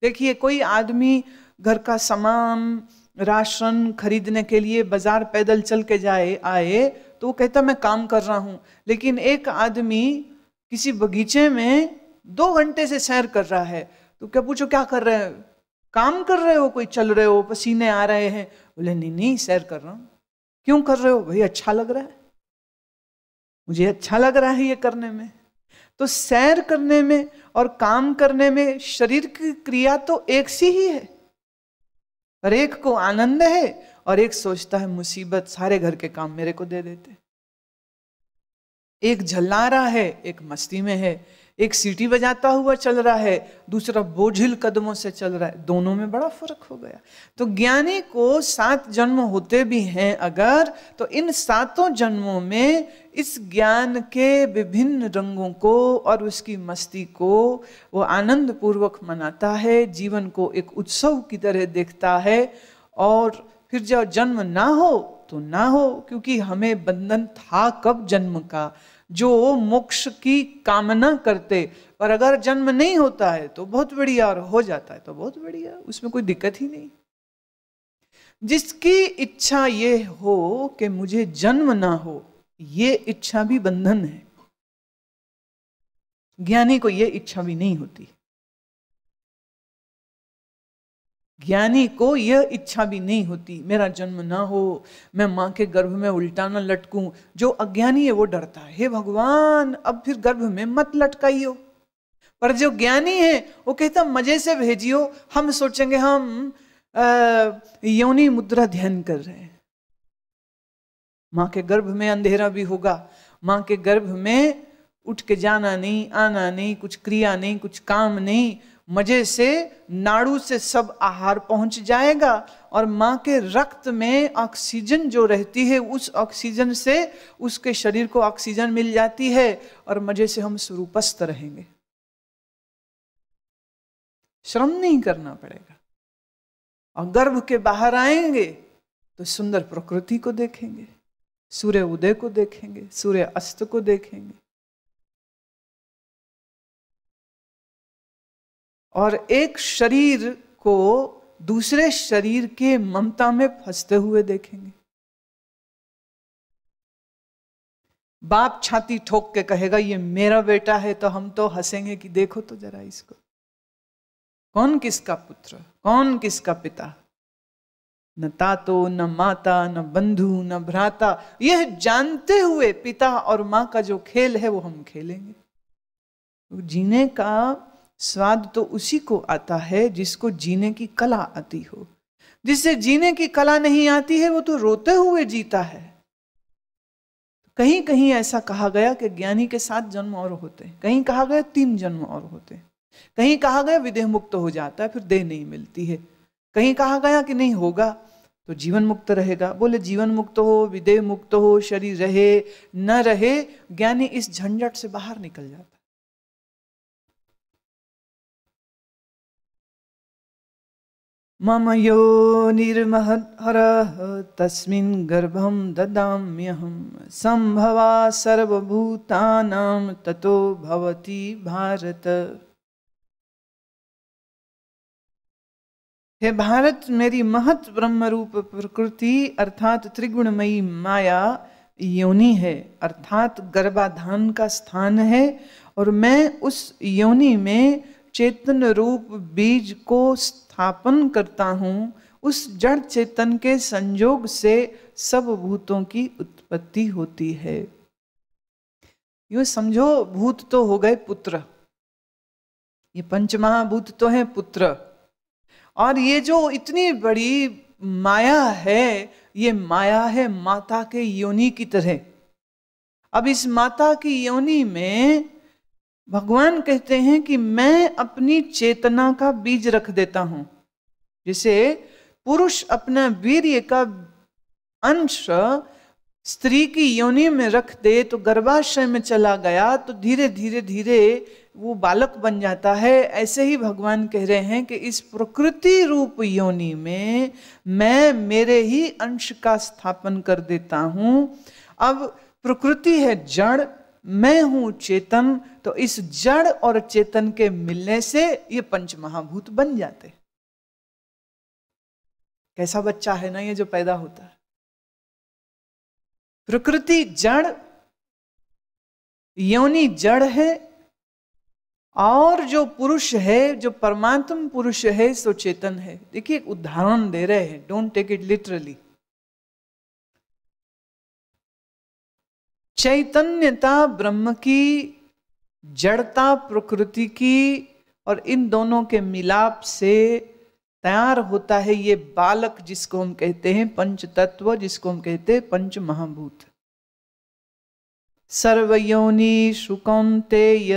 देखिए, कोई आदमी घर का सामान राशन खरीदने के लिए बाजार पैदल चल के आए तो वो कहता मैं काम कर रहा हूं, लेकिन एक आदमी किसी बगीचे में 2 घंटे से सैर कर रहा है, तो क्या पूछो क्या कर रहे हो? काम कर रहे हो, कोई चल रहे हो, पसीने आ रहे हैं? बोले नहीं नहीं, सैर कर रहा हूं। क्यों कर रहे हो? भाई अच्छा लग रहा है, मुझे अच्छा लग रहा है ये करने में। तो सैर करने में और काम करने में शरीर की क्रिया तो एक सी ही है, पर एक को आनंद है और एक सोचता है मुसीबत, सारे घर के काम मेरे को दे देते। एक झल्ला रहा है, एक मस्ती में है, एक सीटी बजाता हुआ चल रहा है, दूसरा बोझिल कदमों से चल रहा है। दोनों में बड़ा फर्क हो गया। तो ज्ञानी को 7 जन्म होते भी हैं अगर, तो इन 7 जन्मों में इस ज्ञान के विभिन्न रंगों को और उसकी मस्ती को वो आनंद पूर्वक मनाता है, जीवन को एक उत्सव की तरह देखता है। और फिर जब जन्म ना हो तो ना हो, क्योंकि हमें बंधन था कब जन्म का, जो मोक्ष की कामना करते। पर अगर जन्म नहीं होता है तो बहुत बढ़िया, और हो जाता है तो बहुत बढ़िया, उसमें कोई दिक्कत ही नहीं। जिसकी इच्छा ये हो कि मुझे जन्म ना हो, ये इच्छा भी बंधन है। ज्ञानी को ये इच्छा भी नहीं होती, ज्ञानी को यह इच्छा भी नहीं होती मेरा जन्म ना हो, मैं मां के गर्भ में उल्टा न लटकूं। जो अज्ञानी है वो डरता है, हे भगवान अब फिर गर्भ में मत लटकाइयो। पर जो ज्ञानी है वो कहता मजे से भेजियो, हम सोचेंगे हम योनि मुद्रा ध्यान कर रहे हैं। मां के गर्भ में अंधेरा भी होगा, मां के गर्भ में उठ के जाना नहीं, आना नहीं, कुछ क्रिया नहीं, कुछ काम नहीं, मजे से नाड़ू से सब आहार पहुंच जाएगा। और मां के रक्त में ऑक्सीजन जो रहती है, उस ऑक्सीजन से उसके शरीर को ऑक्सीजन मिल जाती है और मजे से हम स्वरूपस्थ रहेंगे, श्रम नहीं करना पड़ेगा। और गर्भ के बाहर आएंगे तो सुंदर प्रकृति को देखेंगे, सूर्य उदय को देखेंगे, सूर्य अस्त को देखेंगे, और एक शरीर को दूसरे शरीर के ममता में फंसते हुए देखेंगे। बाप छाती ठोक के कहेगा ये मेरा बेटा है, तो हम तो हंसेंगे कि देखो तो जरा इसको, कौन किसका पुत्र, कौन किसका पिता। न तातो, न माता, न बंधु, न भ्राता, यह जानते हुए पिता और मां का जो खेल है वो हम खेलेंगे। तो जीने का स्वाद तो उसी को आता है जिसको जीने की कला आती हो। जिससे जीने की कला नहीं आती है वो तो रोते हुए जीता है। कहीं कहीं ऐसा कहा गया कि ज्ञानी के 7 जन्म और होते हैं, कहीं कहा गया 3 जन्म और होते हैं, कहीं कहा गया विदेह मुक्त हो जाता है, फिर देह नहीं मिलती है, कहीं कहा गया कि नहीं होगा तो जीवन मुक्त रहेगा। बोले जीवन मुक्त हो, विदेह मुक्त हो, शरीर रहे न रहे, ज्ञानी इस झंझट से बाहर निकल जाता है। मम योनिर्महद्हरः तस्मिन् गर्भं ददाम्यहं संभवा सर्वभूतानां ततो भवति भारत। हे भारत, मेरी महत ब्रह्म रूप प्रकृति अर्थात त्रिगुणमयी माया योनि है, अर्थात गर्भाधान का स्थान है, और मैं उस योनि में चेतन रूप बीज को स्थापन करता हूं। उस जड़ चेतन के संयोग से सब भूतों की उत्पत्ति होती है। यूं समझो, भूत तो हो गए पुत्र, ये पंचमहाभूत तो है पुत्र, और ये जो इतनी बड़ी माया है, ये माया है माता के योनि की तरह। अब इस माता की योनि में भगवान कहते हैं कि मैं अपनी चेतना का बीज रख देता हूं। जैसे पुरुष अपना वीर्य का अंश स्त्री की योनि में रख दे तो गर्भाशय में चला गया तो धीरे धीरे धीरे वो बालक बन जाता है। ऐसे ही भगवान कह रहे हैं कि इस प्रकृति रूप योनि में मैं मेरे ही अंश का स्थापन कर देता हूं। अब प्रकृति है जड़, मैं हूं चेतन, तो इस जड़ और चेतन के मिलने से ये पंच महाभूत बन जाते। कैसा बच्चा है ना ये जो पैदा होता है। प्रकृति जड़, योनि जड़ है, और जो पुरुष है, जो परमात्म पुरुष है, सो चेतन है। देखिए एक उदाहरण दे रहे हैं, डोंट टेक इट लिटरली। चैतन्यता ब्रह्म की, जड़ता प्रकृति की, और इन दोनों के मिलाप से तैयार होता है ये बालक, जिसको हम कहते हैं पंच तत्व, जिसको हम कहते हैं पंच महाभूत। सर्वयोनिषु कौन्तेय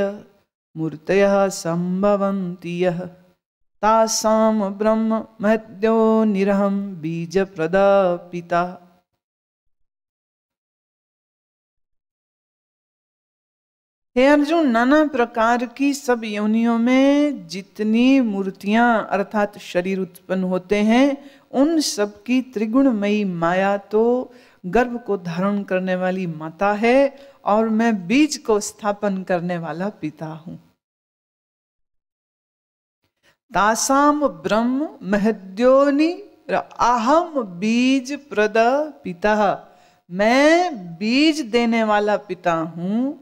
मूर्तयः संभवन्ति यः, तासां ब्रह्म महद्योनिरहं बीजप्रदा पिता। हे अर्जुन, नाना प्रकार की सब योनियों में जितनी मूर्तियां अर्थात शरीर उत्पन्न होते हैं, उन सब की त्रिगुणमयी माया तो गर्भ को धारण करने वाली माता है, और मैं बीज को स्थापन करने वाला पिता हूं। तासाम ब्रह्म महद्योनि अहम बीज प्रद पिता। मैं बीज देने वाला पिता हूं,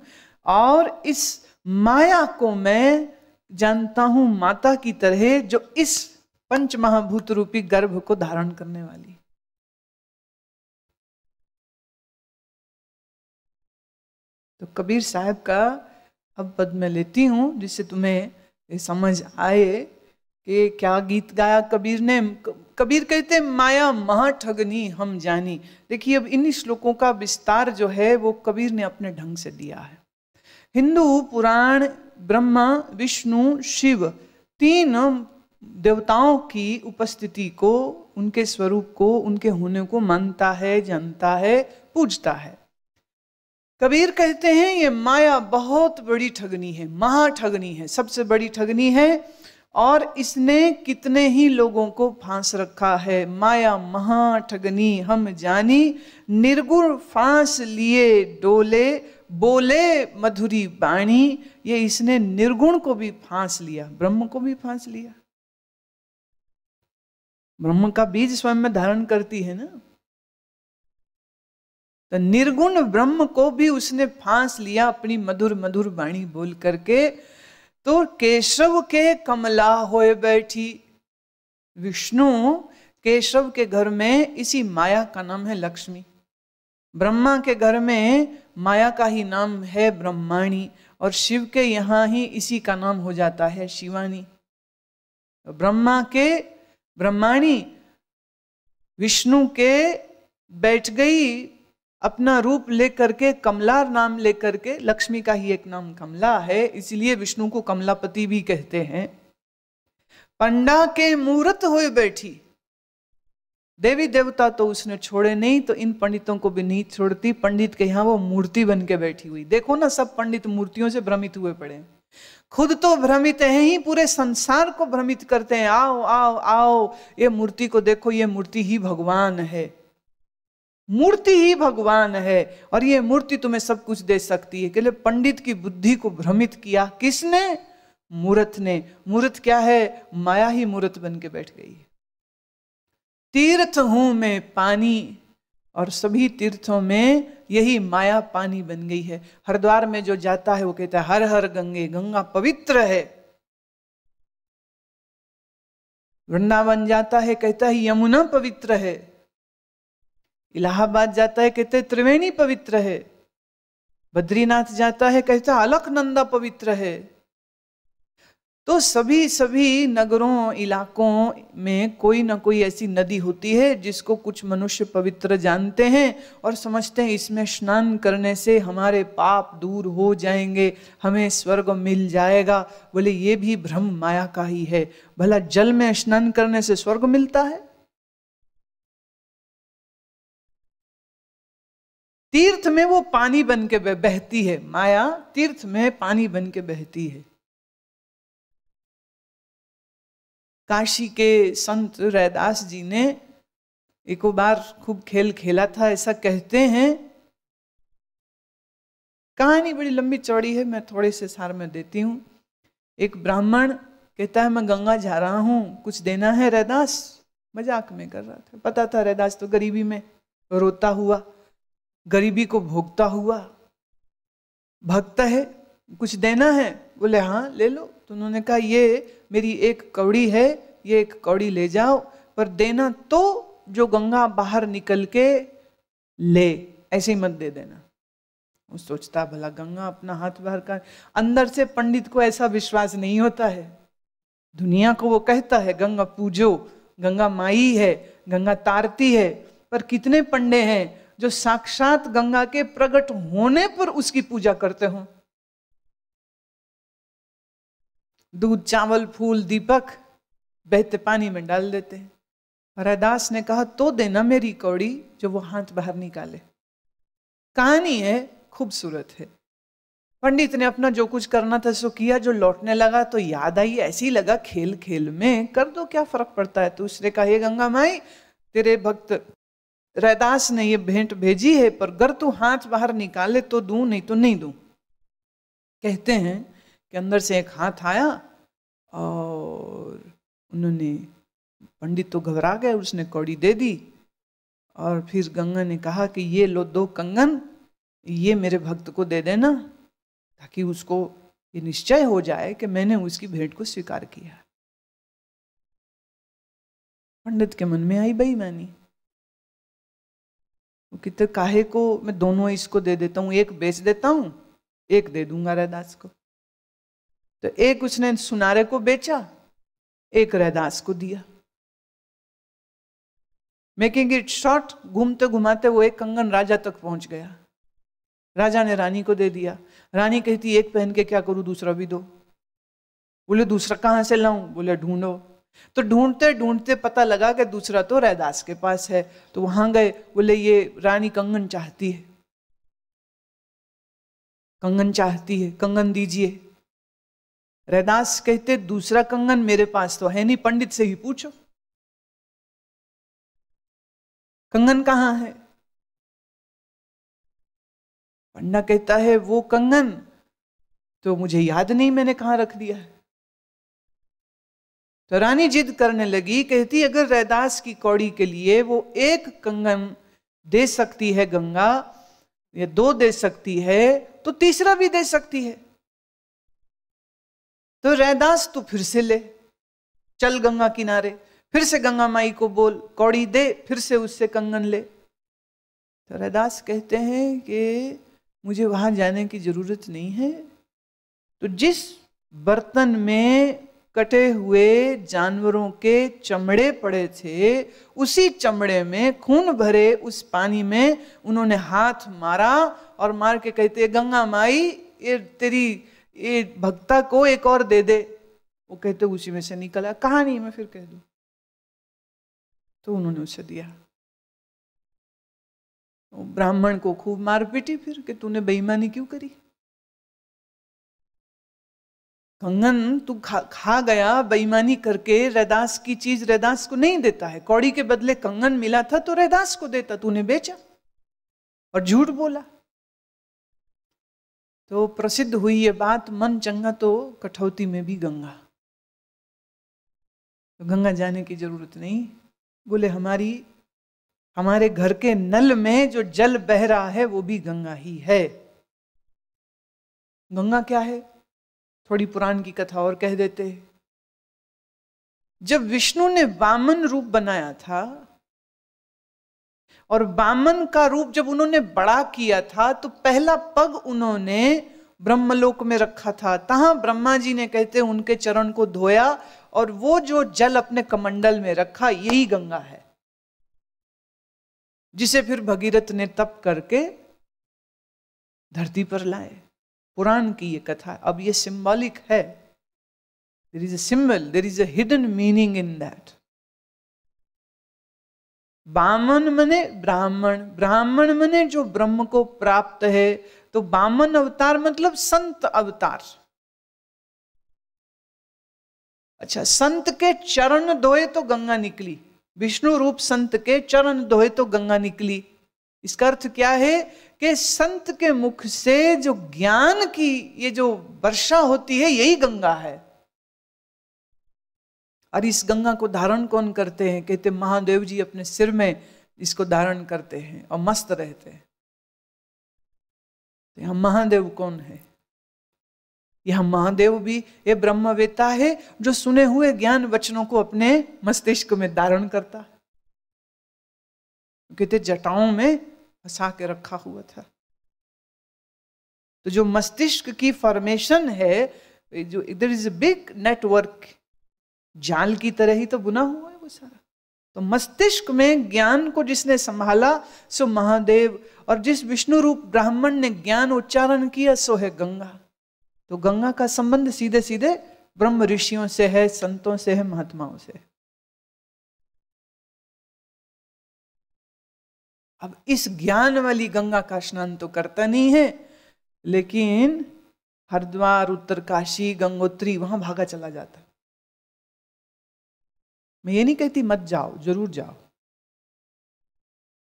और इस माया को मैं जानता हूं माता की तरह, जो इस पंच महाभूत रूपी गर्भ को धारण करने वाली। तो कबीर साहब का अब पद मैं लेती हूं, जिससे तुम्हें समझ आए कि क्या गीत गाया कबीर ने। कबीर कहते माया महाठगनी हम जानी। देखिए अब इन श्लोकों का विस्तार जो है वो कबीर ने अपने ढंग से दिया है। हिंदू पुराण ब्रह्मा, विष्णु, शिव, तीन देवताओं की उपस्थिति को, उनके स्वरूप को, उनके होने को मानता है, जानता है, पूजता है। कबीर कहते हैं ये माया बहुत बड़ी ठगनी है, महाठगनी है, सबसे बड़ी ठगनी है, और इसने कितने ही लोगों को फांस रखा है। माया महाठगनी हम जानी, निर्गुण फांस लिए डोले, बोले मधुरी बाणी। ये इसने निर्गुण को भी फांस लिया, ब्रह्म को भी फांस लिया। ब्रह्म का बीज स्वयं में धारण करती है ना, तो निर्गुण ब्रह्म को भी उसने फांस लिया अपनी मधुर मधुर बाणी बोल करके। तो केशव के कमला होए बैठी, विष्णु केशव के घर में इसी माया का नाम है लक्ष्मी। ब्रह्मा के घर में माया का ही नाम है ब्रह्माणी, और शिव के यहां ही इसी का नाम हो जाता है शिवानी। ब्रह्मा के ब्रह्माणी, विष्णु के बैठ गई अपना रूप लेकर के, कमला नाम लेकर के। लक्ष्मी का ही एक नाम कमला है, इसलिए विष्णु को कमलापति भी कहते हैं। पंडा के मूर्त हुए बैठी, देवी देवता तो उसने छोड़े नहीं, तो इन पंडितों को भी नहीं छोड़ती। पंडित के यहाँ वो मूर्ति बन के बैठी हुई। देखो ना, सब पंडित मूर्तियों से भ्रमित हुए पड़े, खुद तो भ्रमित हैं ही, पूरे संसार को भ्रमित करते हैं। आओ आओ आओ, ये मूर्ति को देखो, ये मूर्ति ही भगवान है, मूर्ति ही भगवान है, और ये मूर्ति तुम्हें सब कुछ दे सकती है। के पंडित की बुद्धि को भ्रमित किया किसने? मूर्त ने। मूर्त क्या है? माया ही मूर्त बन के बैठ गई। तीर्थ हूं मैं पानी, और सभी तीर्थों में यही माया पानी बन गई है। हरिद्वार में जो जाता है वो कहता है हर हर गंगे, गंगा पवित्र है। वृंदावन जाता है कहता है यमुना पवित्र है। इलाहाबाद जाता है कहते हैं त्रिवेणी पवित्र है। बद्रीनाथ जाता है कहता है अलकनंदा पवित्र है। तो सभी नगरों इलाकों में कोई ना कोई ऐसी नदी होती है जिसको कुछ मनुष्य पवित्र जानते हैं और समझते हैं इसमें स्नान करने से हमारे पाप दूर हो जाएंगे, हमें स्वर्ग मिल जाएगा। बोले ये भी भ्रम माया का ही है। भला जल में स्नान करने से स्वर्ग मिलता है? तीर्थ में वो पानी बन के बहती है, माया तीर्थ में पानी बन के बहती है। काशी के संत रैदास जी ने एक बार खूब खेल खेला था। ऐसा कहते हैं कहानी बड़ी लंबी चौड़ी है, मैं थोड़े से सार में देती हूँ। एक ब्राह्मण कहता है मैं गंगा जा रहा हूँ, कुछ देना है रैदास। मजाक में कर रहा था, पता था रैदास तो गरीबी में रोता हुआ, गरीबी को भोगता हुआ भक्त है, कुछ देना है। बोले हाँ ले लो। तो उन्होंने कहा ये मेरी एक कौड़ी है, ये एक कौड़ी ले जाओ, पर देना तो जो गंगा बाहर निकल के ले, ऐसे ही मत दे देना। वो सोचता भला गंगा अपना हाथ बाहर का, अंदर से पंडित को ऐसा विश्वास नहीं होता है। दुनिया को वो कहता है गंगा पूजो, गंगा माई है, गंगा तारती है, पर कितने पंडे हैं जो साक्षात गंगा के प्रकट होने पर उसकी पूजा करते हो। दूध चावल फूल दीपक बहते पानी में डाल देते हैं। रैदास ने कहा तो देना मेरी कौड़ी जो वो हाथ बाहर निकाले। कहानी है, खूबसूरत है। पंडित ने अपना जो कुछ करना था सो किया। जो लौटने लगा तो याद आई, ऐसी लगा खेल खेल में कर दो, क्या फर्क पड़ता है। तो उसने कहा हे गंगा माई, तेरे भक्त रैदास ने ये भेंट भेजी है, पर अगर तू हाथ बाहर निकाले तो दूं, नहीं तो नहीं दूं। कहते हैं कि अंदर से एक हाथ आया और उन्होंने, पंडित तो घबरा गए, उसने कौड़ी दे दी। और फिर गंगा ने कहा कि ये लो 2 कंगन, ये मेरे भक्त को दे देना, ताकि उसको ये निश्चय हो जाए कि मैंने उसकी भेंट को स्वीकार किया। पंडित के मन में आई बेईमानी, वो कितने काहे को मैं दोनों इसको दे देता हूं, एक बेच देता हूं, एक दे दूंगा रैदास को। तो एक उसने सुनारे को बेचा, एक रैदास को दिया। मेकिंग इट शॉर्ट, घूमते घुमाते वो एक कंगन राजा तक पहुंच गया। राजा ने रानी को दे दिया। रानी कहती एक पहन के क्या करूं, दूसरा भी दो। बोले दूसरा कहां से लाऊं? बोले ढूंढो। तो ढूंढते ढूंढते पता लगा कि दूसरा तो रैदास के पास है। तो वहां गए, बोले ये रानी कंगन चाहती है, कंगन चाहती है, कंगन दीजिए। रैदास कहते दूसरा कंगन मेरे पास तो है नहीं, पंडित से ही पूछो कंगन कहां है। पंडा कहता है वो कंगन तो मुझे याद नहीं मैंने कहां रख दिया है। तो रानी जिद करने लगी, कहती अगर रैदास की कौड़ी के लिए वो एक कंगन दे सकती है गंगा, या 2 दे सकती है, तो तीसरा भी दे सकती है। तो रैदास तू फिर से ले, चल गंगा किनारे, फिर से गंगा माई को बोल कौड़ी दे, फिर से उससे कंगन ले। तो रैदास कहते हैं कि मुझे वहां जाने की जरूरत नहीं है। तो जिस बर्तन में कटे हुए जानवरों के चमड़े पड़े थे, उसी चमड़े में खून भरे उस पानी में उन्होंने हाथ मारा और मार के कहते गंगा माई ये तेरी ये भक्ता को एक और दे दे। वो कहते उसी में से निकला। कहानी मैं फिर कह दूं तो उन्होंने उसे दिया। ब्राह्मण को खूब मार पीटी फिर कि तूने बेईमानी क्यों करी। कंगन तू खा गया बेईमानी करके, रैदास की चीज रैदास को नहीं देता है। कौड़ी के बदले कंगन मिला था तो रैदास को देता, तूने बेचा और झूठ बोला। तो प्रसिद्ध हुई ये बात, मन चंगा तो कठौती में भी गंगा। तो गंगा जाने की जरूरत नहीं। बोले हमारे घर के नल में जो जल बह रहा है वो भी गंगा ही है। गंगा क्या है, थोड़ी पुराण की कथा और कह देते। जब विष्णु ने वामन रूप बनाया था और वामन का रूप जब उन्होंने बड़ा किया था, तो पहला पग उन्होंने ब्रह्मलोक में रखा था। तहां ब्रह्मा जी ने कहते उनके चरण को धोया और वो जो जल अपने कमंडल में रखा यही गंगा है, जिसे फिर भगीरथ ने तप करके धरती पर लाए। पुराण की ये कथा। अब ये सिंबॉलिक है, there is a symbol, there is a hidden meaning in that. वामन मने ब्राह्मण, ब्राह्मण मने जो ब्रह्म को प्राप्त है। तो वामन अवतार मतलब संत अवतार। अच्छा, संत के चरण धोए तो गंगा निकली, विष्णु रूप संत के चरण धोए तो गंगा निकली। इसका अर्थ क्या है कि संत के मुख से जो ज्ञान की ये जो वर्षा होती है यही गंगा है। और इस गंगा को धारण कौन करते हैं? कहते महादेव जी अपने सिर में इसको धारण करते हैं और मस्त रहते हैं। तो यहां महादेव कौन है? यह महादेव भी ये ब्रह्मवेता है जो सुने हुए ज्ञान वचनों को अपने मस्तिष्क में धारण करता है। कहते जटाओं में फंसा के रखा हुआ था। तो जो मस्तिष्क की फॉर्मेशन है, जो there is a big network, जाल की तरह ही तो बुना हुआ है वो सारा। तो मस्तिष्क में ज्ञान को जिसने संभाला सो महादेव, और जिस विष्णु रूप ब्राह्मण ने ज्ञान उच्चारण किया सो है गंगा। तो गंगा का संबंध सीधे सीधे ब्रह्म ऋषियों से है, संतों से है, महात्माओं से। अब इस ज्ञान वाली गंगा का स्नान तो करता नहीं है, लेकिन हरिद्वार, उत्तरकाशी, गंगोत्री वहां भागा चला जाता। मैं ये नहीं कहती मत जाओ, जरूर जाओ।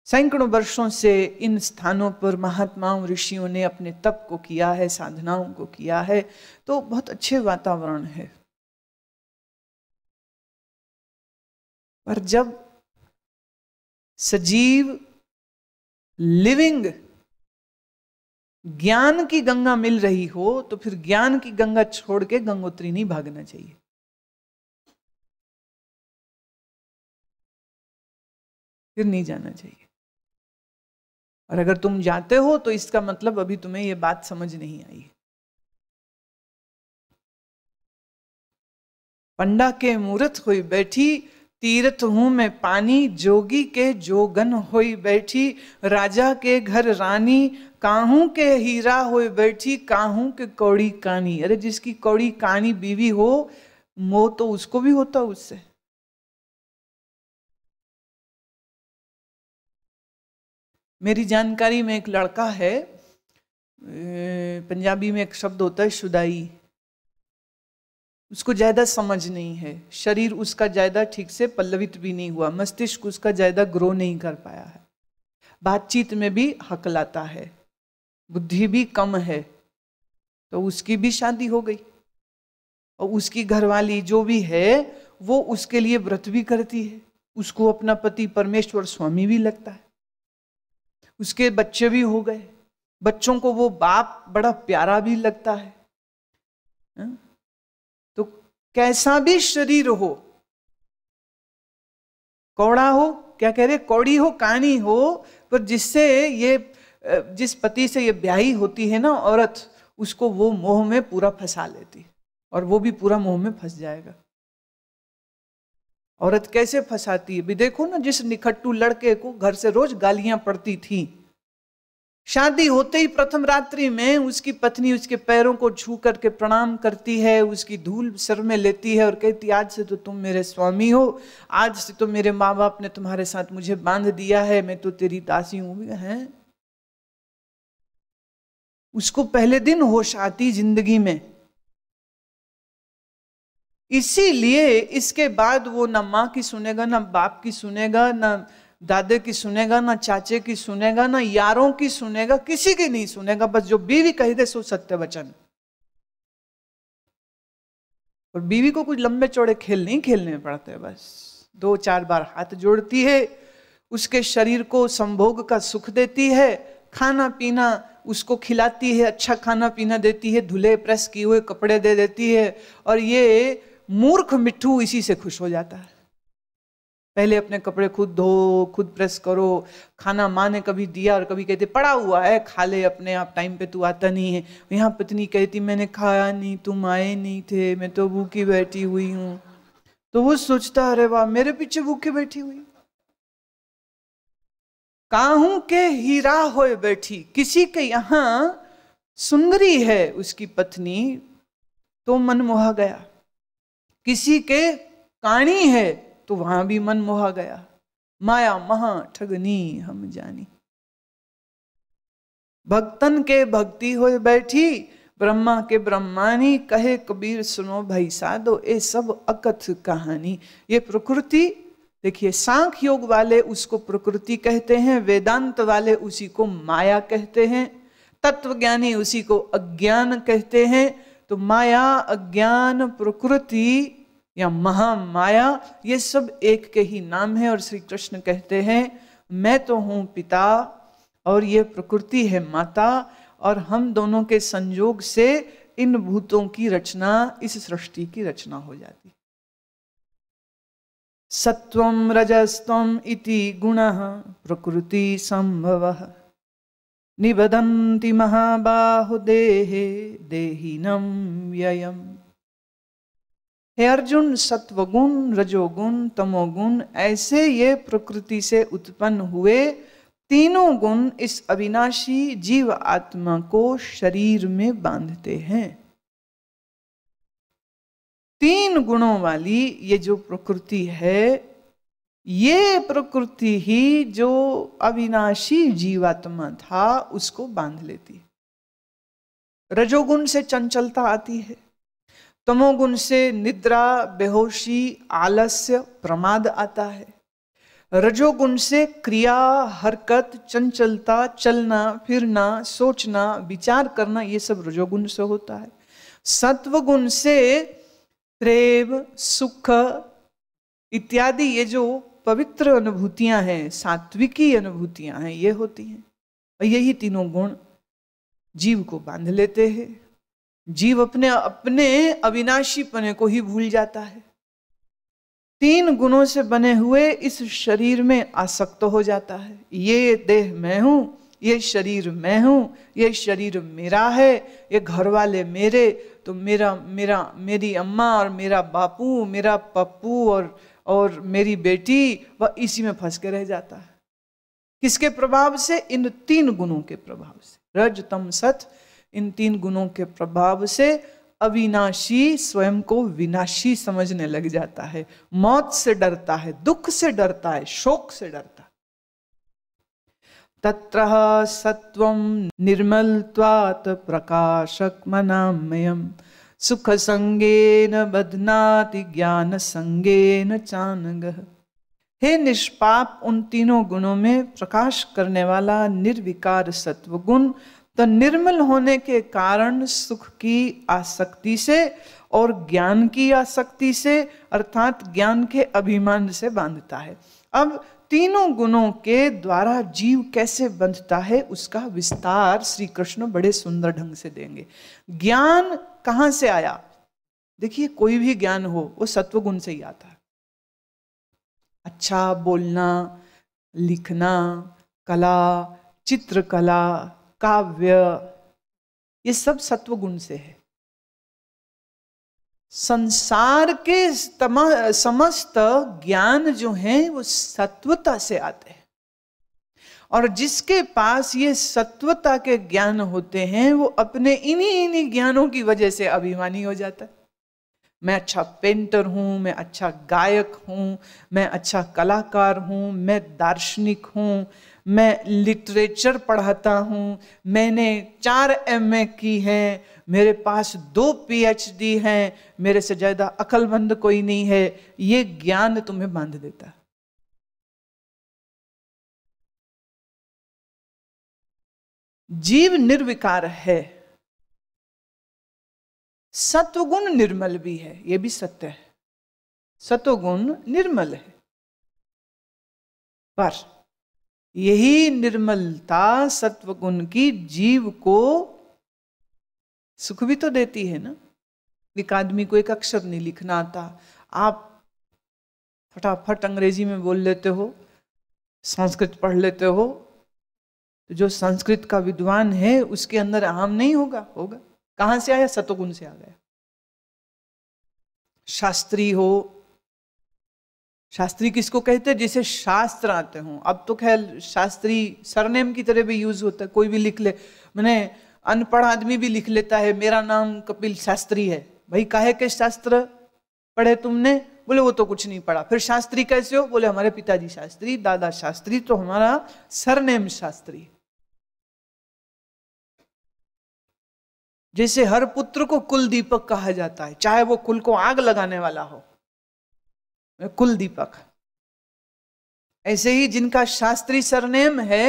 सैकड़ों वर्षों से इन स्थानों पर महात्माओं ऋषियों ने अपने तप को किया है, साधनाओं को किया है, तो बहुत अच्छे वातावरण है। पर जब सजीव लिविंग ज्ञान की गंगा मिल रही हो तो फिर ज्ञान की गंगा छोड़ के गंगोत्री नहीं भागना चाहिए। फिर नहीं जाना चाहिए। और अगर तुम जाते हो तो इसका मतलब अभी तुम्हें यह बात समझ नहीं आई। पंडा के मूरत होई बैठी, तीर्थ हूं मैं पानी, जोगी के जोगन होई बैठी, राजा के घर रानी, काहू के हीरा होई बैठी, काहू के कौड़ी कानी। अरे जिसकी कौड़ी कानी बीवी हो, मोह तो उसको भी होता उससे। मेरी जानकारी में एक लड़का है, पंजाबी में एक शब्द होता है शुदाई। उसको ज्यादा समझ नहीं है, शरीर उसका ज्यादा ठीक से पल्लवित भी नहीं हुआ, मस्तिष्क उसका ज्यादा ग्रो नहीं कर पाया है, बातचीत में भी हकलाता है, बुद्धि भी कम है। तो उसकी भी शादी हो गई और उसकी घरवाली जो भी है वो उसके लिए व्रत भी करती है, उसको अपना पति परमेश्वर स्वामी भी लगता है, उसके बच्चे भी हो गए, बच्चों को वो बाप बड़ा प्यारा भी लगता है। तो कैसा भी शरीर हो, कौड़ा हो, क्या कह रहे, कौड़ी हो, कानी हो, पर जिससे ये जिस पति से ये ब्याही होती है ना औरत, उसको वो मोह में पूरा फंसा लेती है और वो भी पूरा मोह में फंस जाएगा। औरत कैसे फंसाती है भी देखो ना, जिस निखट्टू लड़के को घर से रोज गालियां पड़ती थी, शादी होते ही प्रथम रात्रि में उसकी पत्नी उसके पैरों को छू करके प्रणाम करती है, उसकी धूल सिर में लेती है और कहती आज से तो तुम मेरे स्वामी हो, आज से तो मेरे माँ बाप ने तुम्हारे साथ मुझे बांध दिया है, मैं तो तेरी दासी हूं। है उसको पहले दिन होश आती जिंदगी में, इसीलिए इसके बाद वो ना माँ की सुनेगा, ना बाप की सुनेगा, ना दादे की सुनेगा, ना चाचे की सुनेगा, ना यारों की सुनेगा, किसी की नहीं सुनेगा। बस जो बीवी कह दे सो सत्य वचन। और बीवी को कुछ लंबे चौड़े खेल नहीं खेलने पड़ते, बस 2-4 बार हाथ जोड़ती है, उसके शरीर को संभोग का सुख देती है, खाना पीना उसको खिलाती है, अच्छा खाना पीना देती है, धुले प्रेस किए हुए कपड़े दे देती है, और ये मूर्ख मिट्ठू इसी से खुश हो जाता है। पहले अपने कपड़े खुद धो, खुद प्रेस करो, खाना माँ ने कभी दिया और कभी कहते पड़ा हुआ है खा ले अपने आप, टाइम पे तू आता नहीं है। यहाँ पत्नी कहती मैंने खाया नहीं, तुम आए नहीं थे, मैं तो भूखी बैठी हुई हूँ। तो वो सोचता अरे वाह मेरे पीछे भूखी बैठी हुई। काहू के हीरा होए बैठी, किसी के यहाँ सुंदरी है उसकी पत्नी तो मन मोहा गया, किसी के काणी है तो वहां भी मन मोहा गया। माया महा ठगनी हम जानी, भक्तन के भक्ति होए बैठी, ब्रह्मा के ब्रह्मानी, कहे कबीर सुनो भाई साधो, ये सब अकथ कहानी। ये प्रकृति देखिए, सांख्य योग वाले उसको प्रकृति कहते हैं, वेदांत वाले उसी को माया कहते हैं, तत्वज्ञानी उसी को अज्ञान कहते हैं। तो माया, अज्ञान, प्रकृति या महामाया, ये सब एक के ही नाम है। और श्री कृष्ण कहते हैं मैं तो हूं पिता और ये प्रकृति है माता, और हम दोनों के संयोग से इन भूतों की रचना, इस सृष्टि की रचना हो जाती। सत्वं रजस्त्वं इति गुणः प्रकृति संभवः निबधन्ति महाबाहो देहे देहिनं व्ययम्। हे अर्जुन, सत्वगुण, रजोगुण, तमोगुण, ऐसे ये प्रकृति से उत्पन्न हुए तीनों गुण इस अविनाशी जीव आत्मा को शरीर में बांधते हैं। तीन गुणों वाली ये जो प्रकृति है, ये प्रकृति ही जो अविनाशी जीवात्मा था उसको बांध लेती है। रजोगुण से चंचलता आती है, तमोगुण से निद्रा, बेहोशी, आलस्य, प्रमाद आता है, रजोगुण से क्रिया, हरकत, चंचलता, चलना फिरना, सोचना, विचार करना, ये सब रजोगुण से होता है। सत्वगुण से प्रेम, सुख इत्यादि ये जो पवित्र अनुभूतियां हैं, सात्विकी अनुभूतियां हैं, ये होती हैं। और यही तीनों गुण जीव को बांध लेते हैं। जीव अपने अपने अविनाशीपने को ही भूल जाता है। तीन गुणों से बने हुए इस शरीर में आसक्त हो जाता है। ये देह मैं हूं, ये शरीर मैं हूं, ये शरीर मेरा है, ये घर वाले मेरे, तो मेरी अम्मा और मेरा बापू, मेरा पप्पू और मेरी बेटी, वह इसी में फंस के रह जाता है। किसके प्रभाव से? इन तीन गुणों के प्रभाव से। रज, तम, सत, इन तीन गुणों के प्रभाव से अविनाशी स्वयं को विनाशी समझने लग जाता है। मौत से डरता है, दुख से डरता है, शोक से डरता है। तत्र सत्वं निर्मलत्वात् प्रकाशकमनामयम् सुख संगेन बध्नाति ज्ञान संगेन चानगः। हे निष्पाप, उन तीनों गुणों में प्रकाश करने वाला निर्विकार सत्व गुण तो निर्मल होने के कारण सुख की आसक्ति से और ज्ञान की आसक्ति से, अर्थात ज्ञान के अभिमान से बांधता है। अब तीनों गुणों के द्वारा जीव कैसे बंधता है उसका विस्तार श्री कृष्ण बड़े सुंदर ढंग से देंगे। ज्ञान कहां से आया? देखिए, कोई भी ज्ञान हो वो सत्वगुण से ही आता है। अच्छा बोलना, लिखना, कला, चित्रकला, काव्य, ये सब सत्वगुण से है। संसार के समस्त ज्ञान जो हैं वो सत्वता से आते हैं, और जिसके पास ये सत्वता के ज्ञान होते हैं वो अपने इन्हीं ज्ञानों की वजह से अभिमानी हो जाता है। मैं अच्छा पेंटर हूँ, मैं अच्छा गायक हूँ, मैं अच्छा कलाकार हूँ, मैं दार्शनिक हूँ, मैं लिटरेचर पढ़ाता हूँ, मैंने 4 MA की है, मेरे पास 2 PhD हैं, मेरे से ज्यादा अक्लमंद कोई नहीं है। ये ज्ञान तुम्हें बांध देता है। जीव निर्विकार है, सत्वगुण निर्मल भी है, यह भी सत्य है। सत्वगुण निर्मल है, पर यही निर्मलता सत्वगुण की जीव को सुख भी तो देती है ना। एक आदमी को एक अक्षर नहीं लिखना आता, आप फटाफट अंग्रेजी में बोल लेते हो, संस्कृत पढ़ लेते हो, तो जो संस्कृत का विद्वान है उसके अंदर अहम नहीं होगा? होगा। कहां से आया? सत्वगुण से आ गया। शास्त्री हो, शास्त्री किसको कहते हैं? जिसे शास्त्र आते हो। अब तो खैर शास्त्री सरनेम की तरह भी यूज होता है, कोई भी लिख ले। मैंने अनपढ़ आदमी भी लिख लेता है, मेरा नाम कपिल शास्त्री है। भाई काहे के शास्त्र पढ़े तुमने? बोले वो तो कुछ नहीं पढ़ा। फिर शास्त्री कैसे हो? बोले हमारे पिताजी शास्त्री, दादा शास्त्री, तो हमारा सरनेम शास्त्री। जैसे हर पुत्र को कुल दीपक कहा जाता है, चाहे वो कुल को आग लगाने वाला हो, कुल दीपक। ऐसे ही जिनका शास्त्री सरनेम है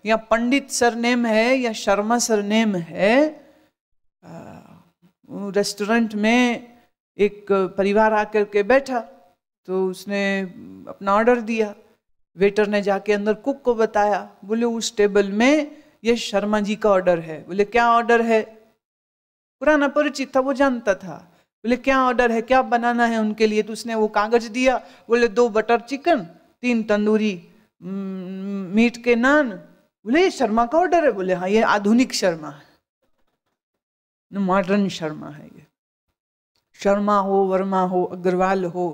या पंडित सरनेम है या शर्मा सरनेम है, रेस्टोरेंट में एक परिवार आकर के बैठा तो उसने अपना ऑर्डर दिया, वेटर ने जाके अंदर कुक को बताया, बोले उस टेबल में ये शर्मा जी का ऑर्डर है। बोले क्या ऑर्डर है? पुराना परिचित था, वो जानता था। बोले क्या ऑर्डर है, क्या बनाना है उनके लिए? तो उसने वो कागज दिया, बोले 2 बटर चिकन, 3 तंदूरी मीट के नान। बोले ये शर्मा का ऑर्डर है? बोले हाँ, ये आधुनिक शर्मा है, मॉडर्न शर्मा है। ये शर्मा हो, वर्मा हो, अग्रवाल हो,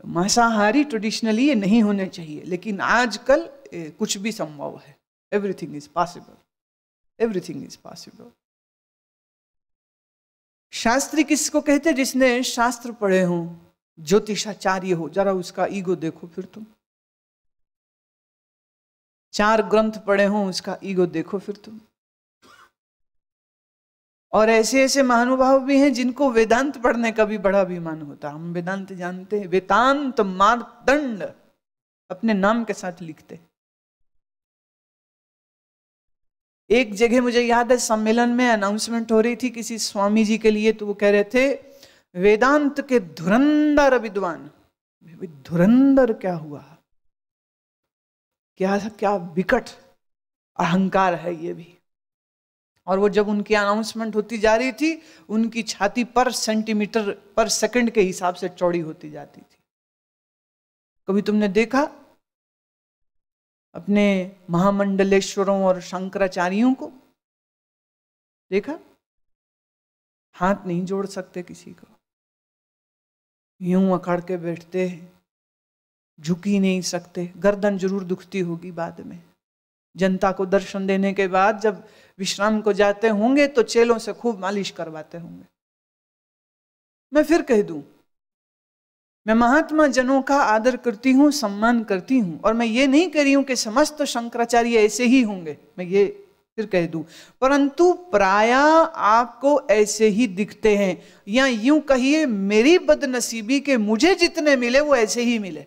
मांसाहारी ट्रेडिशनली ये नहीं होने चाहिए, लेकिन आजकल कुछ भी संभव है। Everything is possible, everything is possible. Shastri किसको कहते हैं? जिसने शास्त्र पढ़े हो, ज्योतिषाचार्य हो। जरा उसका ईगो देखो फिर तुम। 4 ग्रंथ पढ़े हो, उसका ईगो देखो फिर तुम। और ऐसे ऐसे महानुभाव भी हैं जिनको वेदांत पढ़ने का भी बड़ा अभिमान होता। हम वेदांत जानते हैं, वेदांत मार्तंड अपने नाम के साथ लिखते। एक जगह मुझे याद है, सम्मेलन में अनाउंसमेंट हो रही थी किसी स्वामी जी के लिए, तो वो कह रहे थे वेदांत के धुरंधर विद्वान। धुरंधर क्या हुआ? क्या क्या विकट अहंकार है ये भी। और वो जब उनकी अनाउंसमेंट होती जा रही थी, उनकी छाती पर सेंटीमीटर पर सेकंड के हिसाब से चौड़ी होती जाती थी। कभी तुमने देखा अपने महामंडलेश्वरों और शंकराचार्यों को? देखा? हाथ नहीं जोड़ सकते किसी को, यूं अकड़ के बैठते हैं, झुक ही नहीं सकते। गर्दन जरूर दुखती होगी बाद में। जनता को दर्शन देने के बाद जब विश्राम को जाते होंगे तो चेलों से खूब मालिश करवाते होंगे। मैं फिर कह दूं, मैं महात्मा जनों का आदर करती हूं, सम्मान करती हूं, और मैं ये नहीं कह रही हूं कि समस्त शंकराचार्य ऐसे ही होंगे, मैं ये फिर कह दूं, परंतु प्राय आपको ऐसे ही दिखते हैं। या यूं कहिए मेरी बदनसीबी के मुझे जितने मिले वो ऐसे ही मिले।